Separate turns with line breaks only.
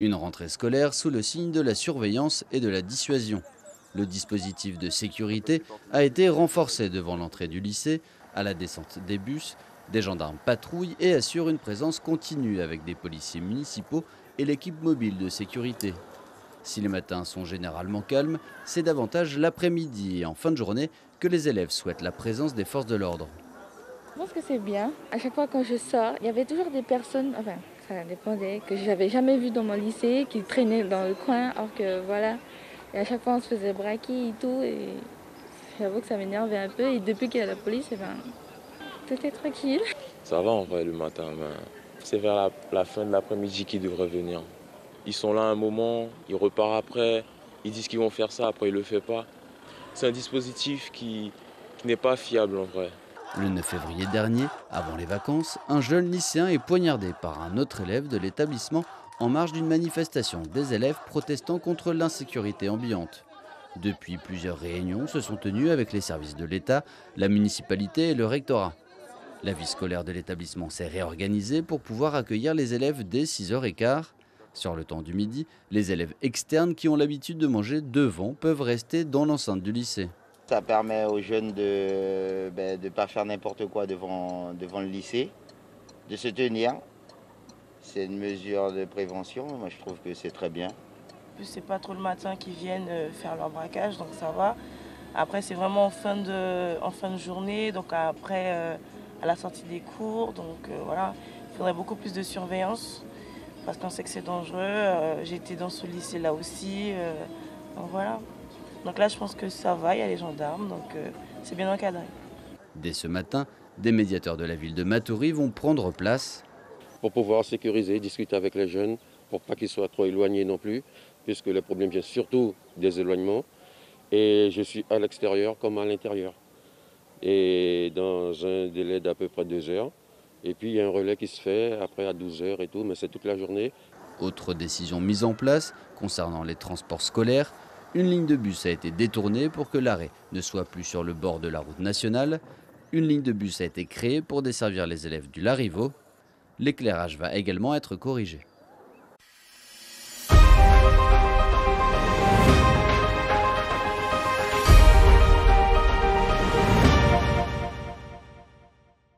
Une rentrée scolaire sous le signe de la surveillance et de la dissuasion. Le dispositif de sécurité a été renforcé devant l'entrée du lycée, à la descente des bus. Des gendarmes patrouillent et assurent une présence continue avec des policiers municipaux et l'équipe mobile de sécurité. Si les matins sont généralement calmes, c'est davantage l'après-midi et en fin de journée que les élèves souhaitent la présence des forces de l'ordre.
Je pense que c'est bien. À chaque fois quand je sors, il y avait toujours des personnes, enfin, ça dépendait, que j'avais jamais vues dans mon lycée, qui traînaient dans le coin, alors que voilà. Et à chaque fois on se faisait braquer et tout, et j'avoue que ça m'énervait un peu. Et depuis qu'il y a la police, eh ben, tout est tranquille.
Ça va en vrai le matin, mais c'est vers la fin de l'après-midi qu'ils devraient venir. Ils sont là un moment, ils repartent après, ils disent qu'ils vont faire ça, après ils ne le font pas. C'est un dispositif qui n'est pas fiable en vrai.
Le 9 février dernier, avant les vacances, un jeune lycéen est poignardé par un autre élève de l'établissement en marge d'une manifestation des élèves protestant contre l'insécurité ambiante. Depuis, plusieurs réunions se sont tenues avec les services de l'État, la municipalité et le rectorat. La vie scolaire de l'établissement s'est réorganisée pour pouvoir accueillir les élèves dès 6h15. Sur le temps du midi, les élèves externes qui ont l'habitude de manger devant peuvent rester dans l'enceinte du lycée.
Ça permet aux jeunes de ne pas faire n'importe quoi devant le lycée, de se tenir. C'est une mesure de prévention, moi je trouve que c'est très bien.
C'est pas trop le matin qu'ils viennent faire leur braquage, donc ça va. Après, c'est vraiment en fin de journée, donc après, à la sortie des cours. Donc voilà, il faudrait beaucoup plus de surveillance parce qu'on sait que c'est dangereux. J'ai été dans ce lycée-là aussi. Donc voilà. Donc là, je pense que ça va, il y a les gendarmes, donc c'est bien encadré.
Dès ce matin, des médiateurs de la ville de Matoury vont prendre place.
Pour pouvoir sécuriser, discuter avec les jeunes, pour pas qu'ils soient trop éloignés non plus, puisque le problème vient surtout des éloignements. Et je suis à l'extérieur comme à l'intérieur. Et dans un délai d'à peu près 2 heures. Et puis il y a un relais qui se fait après à 12 heures et tout, mais c'est toute la journée.
Autre décision mise en place concernant les transports scolaires, une ligne de bus a été détournée pour que l'arrêt ne soit plus sur le bord de la route nationale. Une ligne de bus a été créée pour desservir les élèves du Larivot. L'éclairage va également être corrigé.